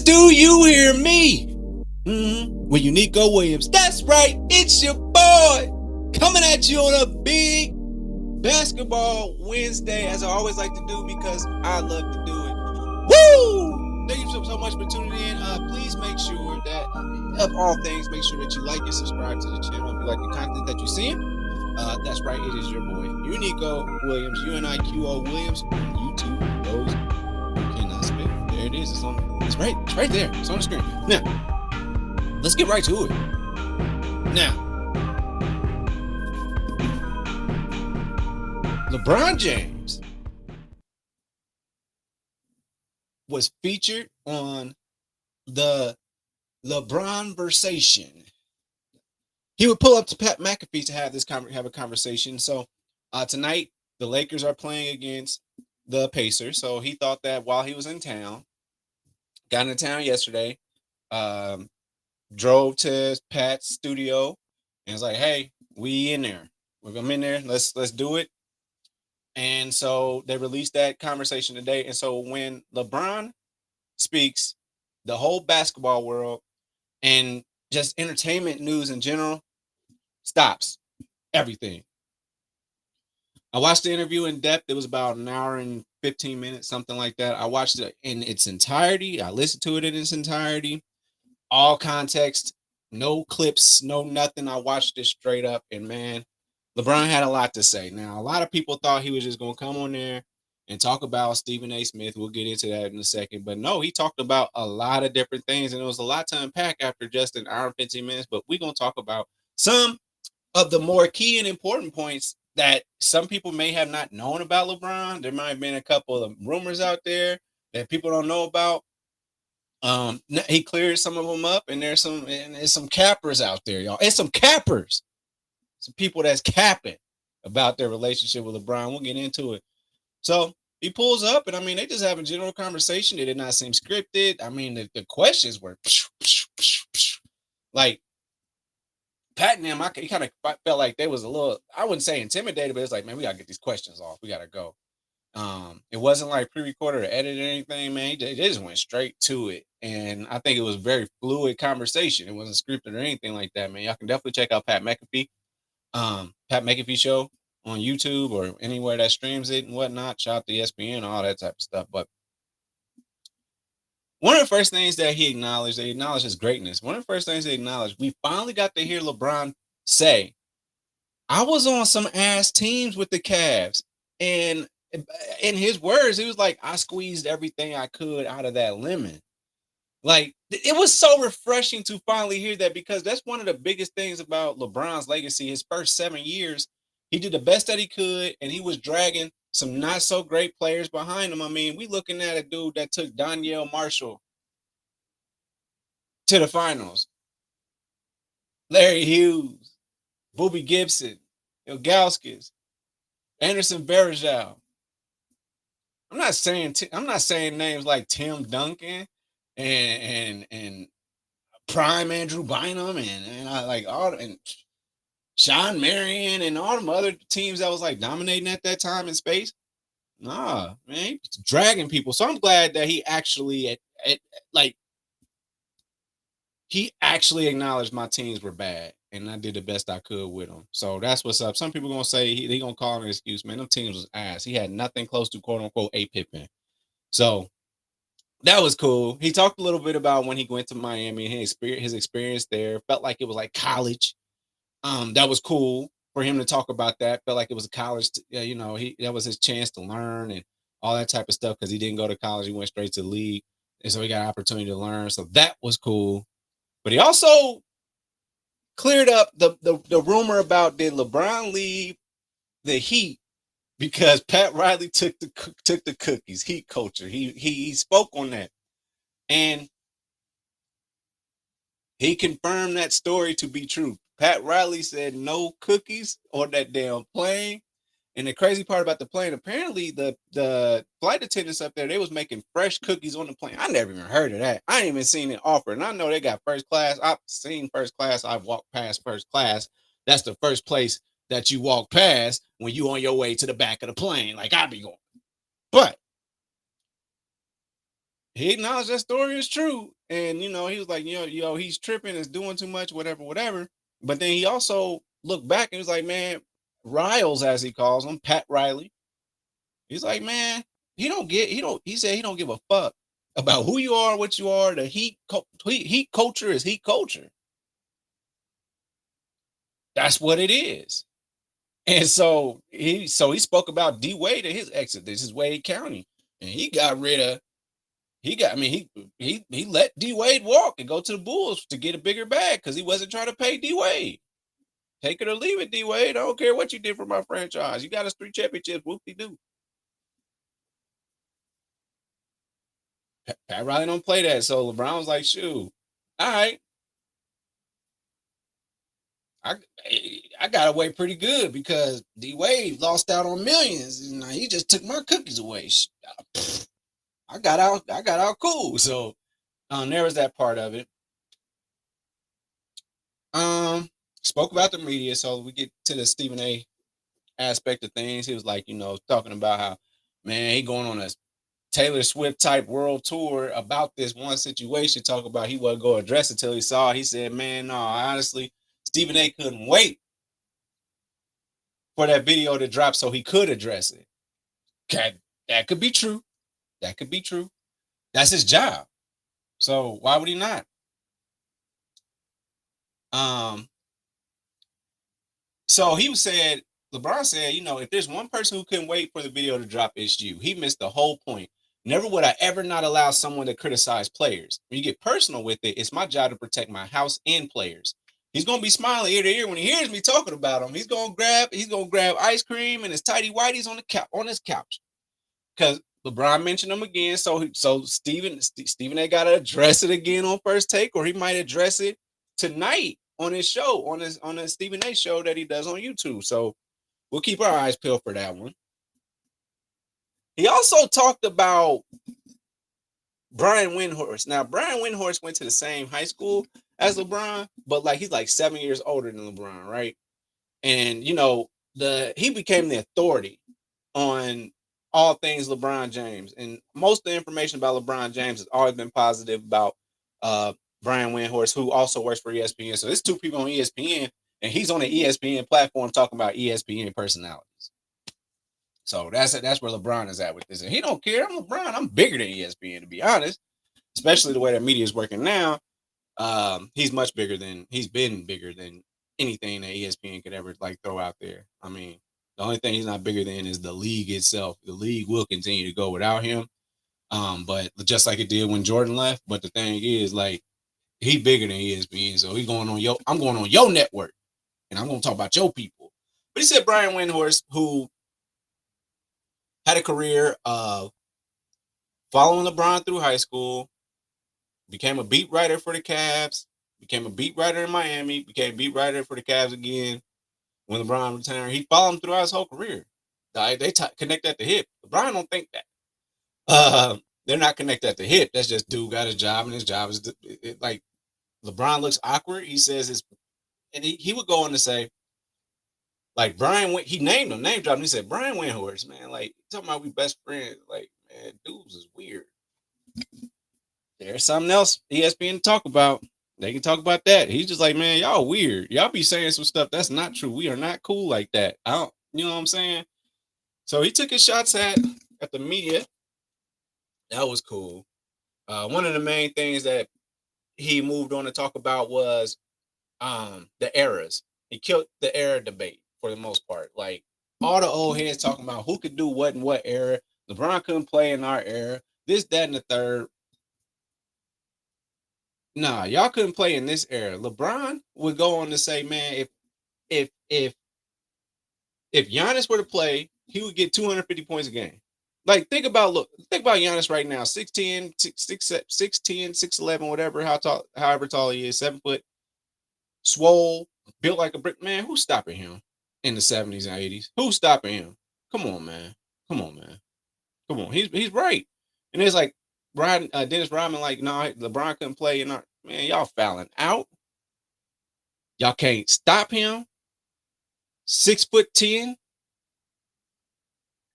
Do you hear me? With Unico Williams. That's right, it's your boy coming at you on a big basketball Wednesday, as I always like to do because I love to do it. Woo! Thank you so much for tuning in. Please make sure that, of all things, make sure that you like and subscribe to the channel if you like the content that you're seeing. That's right, it is your boy Unico Williams, UNIQO Williams on YouTube. Those who cannot spit, there it is. It's right there. It's on the screen. Now, let's get right to it. Now, LeBron James was featured on the LeBronversation. He would pull up to Pat McAfee to have a conversation. So tonight the Lakers are playing against the Pacers. So he thought that while he was in town, got into town yesterday, drove to Pat's studio, and was like, "Hey, we in there. I'm in there. Let's do it." And so they released that conversation today. And so when LeBron speaks, the whole basketball world and just entertainment news in general stops everything. I watched the interview in depth. It was about an hour and 15 minutes, something like that. I watched it in its entirety. I listened to it in its entirety, all context, no clips, no nothing. I watched it straight up, and man, LeBron had a lot to say. Now, a lot of people thought he was just going to come on there and talk about Stephen A. Smith. We'll get into that in a second. But no, he talked about a lot of different things, and it was a lot to unpack after just an hour and 15 minutes. But we're going to talk about some of the more key and important points that some people may have not known about LeBron. There might have been a couple of rumors out there that people don't know about. He cleared some of them up, and there's some cappers out there, y'all. It's some cappers. Some people that's capping about their relationship with LeBron. We'll get into it. So he pulls up, and I mean, they just have a general conversation. They did not seem scripted. I mean, the questions were like Pat and him. He kind of felt like they was a little, I wouldn't say intimidated, but it's like, man, we gotta get these questions off. We gotta go. It wasn't like pre-recorded or edited or anything, man. They just went straight to it, and I think it was a very fluid conversation. It wasn't scripted or anything like that, man. Y'all can definitely check out Pat McAfee. Pat McAfee show on YouTube or anywhere that streams it and whatnot. Shout out to ESPN, all that type of stuff. But one of the first things that he acknowledged his greatness. One of the first things they acknowledged, we finally got to hear LeBron say, "I was on some ass teams with the Cavs," and in his words, he was like, "I squeezed everything I could out of that lemon." Like, it was so refreshing to finally hear that, because that's one of the biggest things about LeBron's legacy. His first 7 years, he did the best that he could, and he was dragging some not so great players behind him. I mean, we looking at a dude that took Donyell Marshall to the finals, Larry Hughes, Boobie Gibson, Ilgauskas, Anderson Varejao. I'm not saying names like Tim Duncan and prime Andrew Bynum and I like all, and Sean Marion and all them other teams that was like dominating at that time in space. Nah, man, he was dragging people. So I'm glad that he actually he actually acknowledged my teams were bad, and I did the best I could with them. So that's what's up. Some people gonna say they gonna call him an excuse, man. Them teams was ass. He had nothing close to quote unquote a Pippen. So that was cool. He talked a little bit about when he went to Miami and his experience there. Felt like it was like college. That was cool for him to talk about that. Felt like it was a college, that was his chance to learn and all that type of stuff, because he didn't go to college. He went straight to the league. And so he got an opportunity to learn. So that was cool. But he also cleared up the rumor about, did LeBron leave the Heat because Pat Riley took the cookies, Heat culture. He spoke on that, and he confirmed that story to be true. Pat Riley said no cookies on that damn plane. And the crazy part about the plane, apparently the flight attendants up there, they was making fresh cookies on the plane. I never even heard of that. I ain't even seen it offered. And I know they got first class. I've seen first class. I've walked past first class. That's the first place that you walk past when you on your way to the back of the plane. Like I be going. But he acknowledged that story is true. And he was like, he's tripping, is doing too much, whatever, whatever. But then he also looked back and was like, man, Riles, as he calls him, Pat Riley. He's like, man, he said he don't give a fuck about who you are, what you are. The heat culture is heat culture. That's what it is. And so he spoke about D Wade and his exit. This is Wade County. And he got rid of he let D Wade walk and go to the Bulls to get a bigger bag because he wasn't trying to pay D Wade. Take it or leave it, D Wade. I don't care what you did for my franchise. You got us 3 championships. Whoop-de-doo. Pat Riley don't play that. So LeBron was like, shoot, all right. I got away pretty good because D Wade lost out on millions. And he just took my cookies away. I got out cool. So there was that part of it. Spoke about the media, so we get to the Stephen A aspect of things. He was like, talking about how, man, he going on a Taylor Swift type world tour about this one situation, talk about he wasn't going to address it till he saw it. He said, man, no, honestly, Stephen A couldn't wait for that video to drop so he could address it. Okay, that could be true. That could be true. That's his job. So why would he not? So he said, LeBron said, if there's one person who couldn't wait for the video to drop, it's you. He missed the whole point. Never would I ever not allow someone to criticize players. When you get personal with it, it's my job to protect my house and players. He's gonna be smiling ear to ear when he hears me talking about him. He's gonna grab ice cream and his tighty whities on his couch. Because LeBron mentioned him again. So Stephen A got to address it again on First Take, or he might address it tonight on his show, on the Stephen A show that he does on YouTube. So we'll keep our eyes peeled for that one. He also talked about Brian Windhorst. Now, Brian Windhorst went to the same high school as LeBron, but he's 7 years older than LeBron, right? And he became the authority on all things LeBron James. And most of the information about LeBron James has always been positive about Brian Windhorst, who also works for ESPN. So there's 2 people on ESPN, and he's on the ESPN platform talking about ESPN personalities. So that's where LeBron is at with this. And he don't care. I'm LeBron. I'm bigger than ESPN, to be honest. Especially the way that media is working now. He's been bigger than anything that ESPN could ever throw out there. I mean, the only thing he's not bigger than is the league itself. The league will continue to go without him. But just like it did when Jordan left. But the thing is, he bigger than ESPN. So I'm going on your network. And I'm going to talk about your people. But he said Brian Windhorst, who had a career of following LeBron through high school, became a beat writer for the Cavs, became a beat writer in Miami, became a beat writer for the Cavs again when LeBron retired. He followed him throughout his whole career. They connect at the hip. LeBron don't think that. They're not connected at the hip. That's just dude got his job, and his job is LeBron looks awkward. He says and he would go on to say, Brian, he named him, name dropped him. He said, Brian Windhorst, man, talking about we best friends. Man, dudes is weird. There's something else ESPN to talk about. They can talk about that. He's just like, man, y'all weird. Y'all be saying some stuff that's not true. We are not cool like that. You know what I'm saying? So he took his shots at the media. That was cool. One of the main things that he moved on to talk about was the eras. He killed the era debate for the most part. All the old heads talking about who could do what in what era. LeBron couldn't play in our era. This, that, and the third. Nah, y'all couldn't play in this era. LeBron would go on to say, man, if Giannis were to play, he would get 250 points a game. Think about Giannis right now, 6'10", 6'10", 6'11", whatever, however tall he is, 7 foot, swole, built like a brick. Man, who's stopping him in the 70s and 80s? Who's stopping him? Come on, man. Come on. He's right. And it's Dennis Rodman, no, LeBron couldn't play in our, man, y'all fouling out. Y'all can't stop him. 6'10",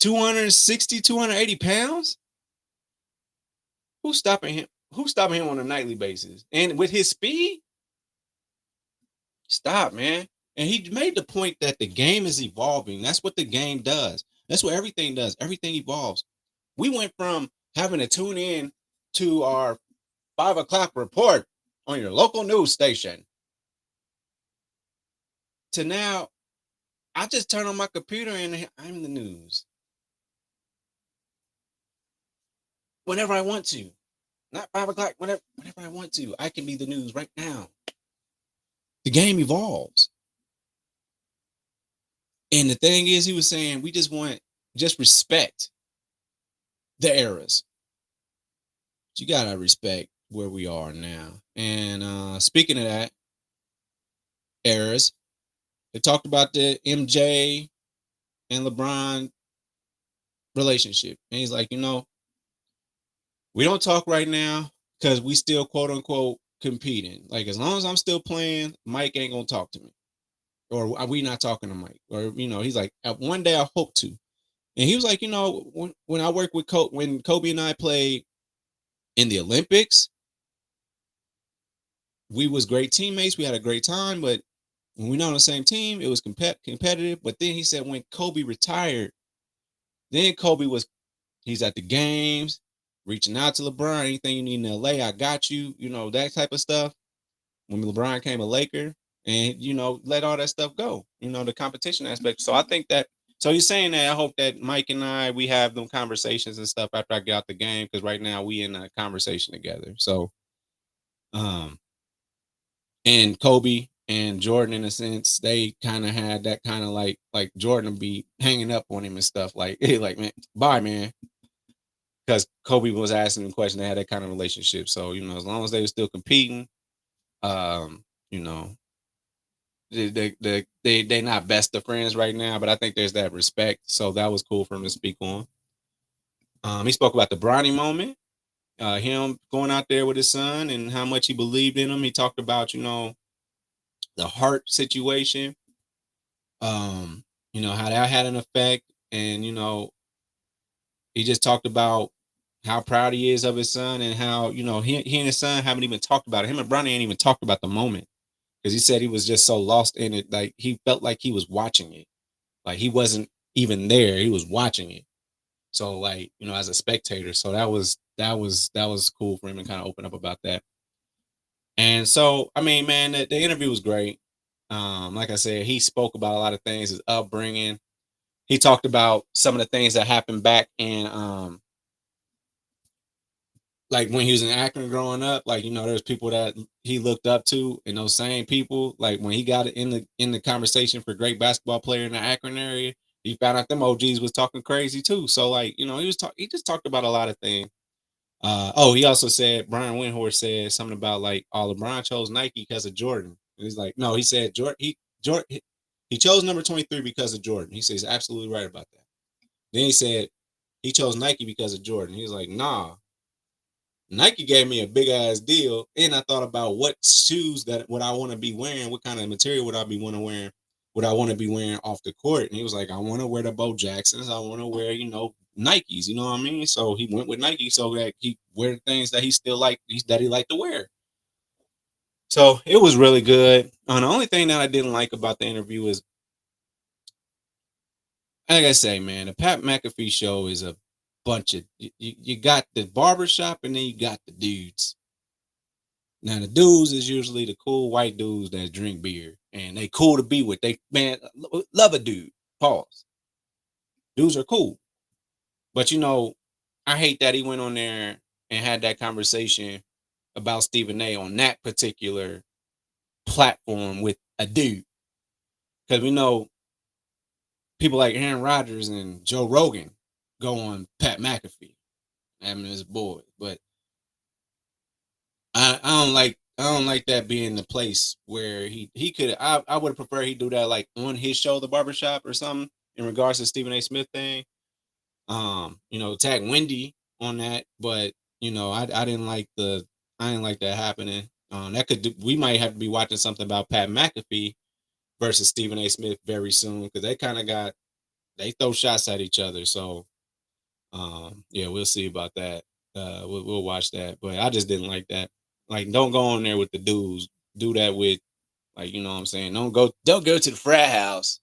260, 280 pounds. Who's stopping him? Who's stopping him on a nightly basis? And with his speed, stop, man. And he made the point that the game is evolving. That's what the game does. That's what everything does. Everything evolves. We went from having to tune in to our 5 o'clock report on your local news station to now I just turn on my computer and I'm the news whenever I want to. Not 5 o'clock, whenever I want to. I can be the news right now. The game evolves. And the thing is, he was saying we just respect the eras. You gotta respect where we are now. And speaking of that, eras, they talked about the MJ and LeBron relationship. And he's like, we don't talk right now because we still quote unquote competing. Like as long as I'm still playing, Mike ain't gonna talk to me. Or we not talking to Mike. Or he's like, one day I hope to. And he was like, when I work with when Kobe and I played in the Olympics, we was great teammates. We had a great time, but when we not on the same team, it was competitive. But then he said when Kobe retired, then he's at the games, reaching out to LeBron. Anything you need in LA, I got you. That type of stuff. When LeBron came a Laker, and let all that stuff go. The competition aspect. So I think that. So you're saying that I hope that Mike and we have them conversations and stuff after I get out the game because right now we in a conversation together. So, and Kobe and Jordan in a sense, they kind of had that kind of like Jordan be hanging up on him and stuff like, hey, like man, bye man, because Kobe was asking him questions. They had that kind of relationship. So as long as they were still competing, you know, they not best of friends right now, but I think there's that respect. So that was cool for him to speak on. He spoke about the Bronny moment, him going out there with his son and how much he believed in him. He talked about the heart situation, how that had an effect, and he just talked about how proud he is of his son and how he and his son haven't even talked about it. Him and Bronny ain't even talked about the moment because he said he was just so lost in it, like he felt like he was watching it. Like he wasn't even there. He was watching it. So like, as a spectator. So that was cool for him to kind of open up about that. And so, I mean, man, the interview was great. Like I said, he spoke about a lot of things, his upbringing. He talked about some of the things that happened back in like when he was in Akron growing up, like there's people that he looked up to, and those same people, like when he got in the conversation for great basketball player in the Akron area, he found out them OGs was talking crazy too. So like he just talked about a lot of things. He also said Brian Windhorst said something about like, LeBron chose Nike because of Jordan. And he's like, no, he said Jordan he chose number 23 because of Jordan. He says he's absolutely right about that. Then he said he chose Nike because of Jordan. He was like, nah, Nike gave me a big ass deal, and I thought about what shoes that would I want to be wearing, what kind of material would I be want to wear, would I want to be wearing off the court. And he was like, I want to wear the Bo Jacksons, I want to wear Nikes, you know what I mean? So he went with Nike so that he wear things that he still like that he liked to wear. So it was really good. The only thing that I didn't like about the interview is, like I say, man, the Pat McAfee show is a bunch of you got the barbershop and then you got the dudes. Now the dudes is usually the cool white dudes that drink beer and they cool to be with. They man love a dude. Pause. Dudes are cool, but I hate that he went on there and had that conversation about Stephen A. on that particular platform with a dude, because we know people like Aaron Rodgers and Joe Rogan go on Pat McAfee, having his boy, but I don't like that being the place where he could. I would prefer he do that like on his show, The Barbershop, or something in regards to Stephen A. Smith thing. Tag Wendy on that, but I didn't like that happening. We might have to be watching something about Pat McAfee versus Stephen A. Smith very soon because they kind of they throw shots at each other. So yeah, we'll see about that. We'll watch that. But I just didn't like that. Like, don't go on there with the dudes. Do that with, like, you know what I'm saying. Don't go to the frat house.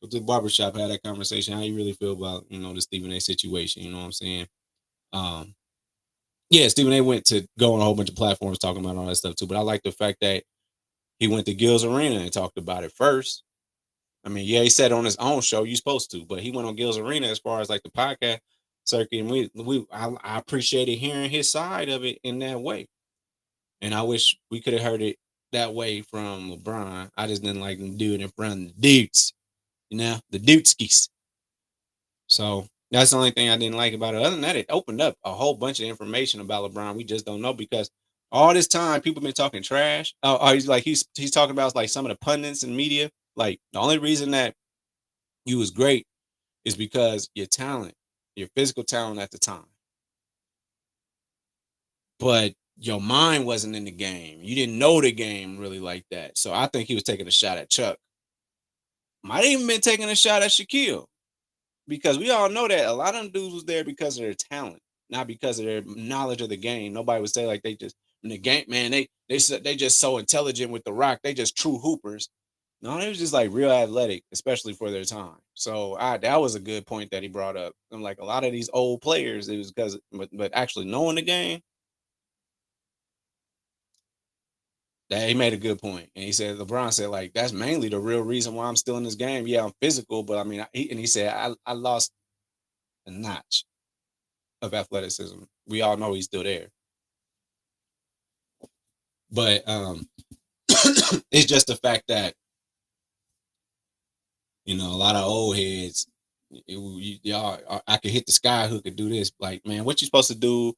Go to the barbershop. Have that conversation. How you really feel about, the Stephen A. situation? You know what I'm saying. Um, yeah, Stephen A. went to go on a whole bunch of platforms talking about all that stuff too. But I like the fact that he went to Gil's Arena and talked about it first. I mean, yeah, he said on his own show you're supposed to, but he went on Gil's Arena as far as like the podcast circuit, and I appreciated hearing his side of it in that way. And I wish we could have heard it that way from LeBron. I just didn't like him do it in front of the dudes, the dudeskies. So that's the only thing I didn't like about it. Other than that, it opened up a whole bunch of information about LeBron we just don't know, because all this time people been talking trash. He's talking about like some of the pundits and media. Like, the only reason that you was great is because your talent, your physical talent at the time. But your mind wasn't in the game. You didn't know the game really like that. So I think he was taking a shot at Chuck. Might have even been taking a shot at Shaquille. Because we all know that a lot of them dudes was there because of their talent, not because of their knowledge of the game. Nobody would say like they just in the game, man. They just so intelligent with the rock. They just true hoopers. No, they was just like real athletic, especially for their time. So that was a good point that he brought up. And like a lot of these old players, it was because, but actually knowing the game, that he made a good point. And he said, LeBron said, like, that's mainly the real reason why I'm still in this game. Yeah, I'm physical, but I mean, he said, I lost a notch of athleticism. We all know he's still there. But it's just the fact that, a lot of old heads, y'all, I could hit the sky who could do this. Like, man, what you supposed to do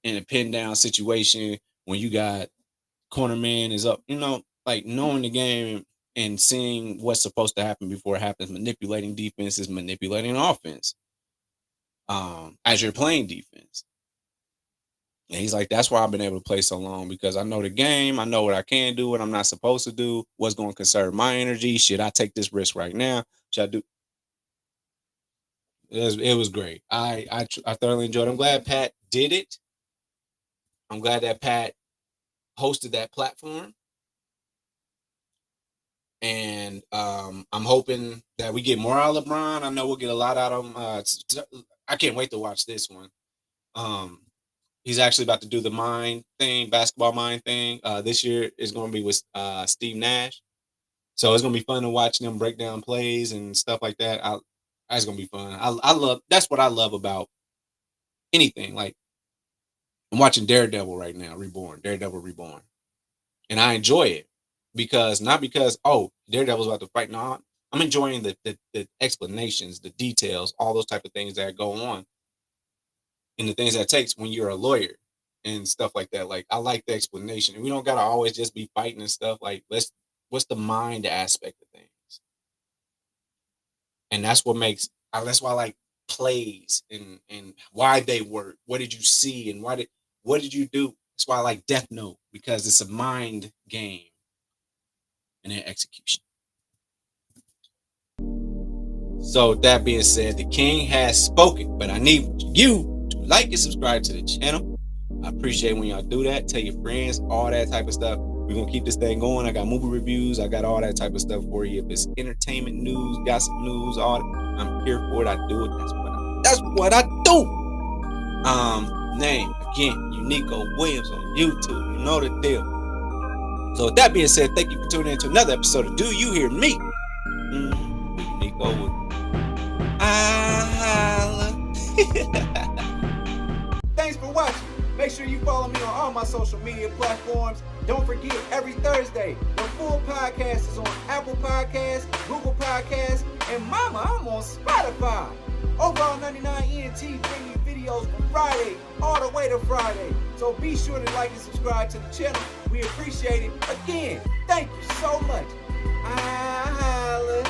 in a pin down situation when you got corner man is up, like knowing the game and seeing what's supposed to happen before it happens, manipulating defense is manipulating offense. As you're playing defense. And he's like, that's why I've been able to play so long, because I know the game. I know what I can do, what I'm not supposed to do, what's going to conserve my energy. Should I take this risk right now? Should I do? It was great. I thoroughly enjoyed it. I'm glad Pat did it. I'm glad that Pat hosted that platform. And I'm hoping that we get more out of LeBron. I know we'll get a lot out of him. I can't wait to watch this one. He's actually about to do the basketball mind thing. This year is going to be with Steve Nash. So it's going to be fun to watch them break down plays and stuff like that. That's going to be fun. That's what I love about anything. Like, I'm watching Daredevil right now, Daredevil Reborn. And I enjoy it not because, Daredevil's about to fight. No, I'm enjoying the explanations, the details, all those type of things that go on. And the things that it takes when you're a lawyer and stuff like that. Like, I like the explanation. And we don't gotta always just be fighting and stuff. Like, what's the mind aspect of things? And that's why I like plays and why they work. What did you see and what did you do? That's why I like Death Note, because it's a mind game and an execution. So with that being said, the king has spoken, but I need you to like and subscribe to the channel. I appreciate when y'all do that. Tell your friends, all that type of stuff. We're going to keep this thing going. I got movie reviews. I got all that type of stuff for you. If it's entertainment news, gossip news, all that, I'm here for it. I do it. That's what I do. Name, again, Unico Williams on YouTube. You know the deal. So with that being said, thank you for tuning in to another episode of Do You Hear Me? Unico Williams. Thanks for watching. Make sure you follow me on all my social media platforms. Don't forget, every Thursday, the full podcast is on Apple Podcasts, Google Podcasts, and mama, I'm on Spotify. Overall 99 ENT bring you videos from Friday all the way to Friday. So be sure to like and subscribe to the channel. We appreciate it. Again, thank you so much. I holla.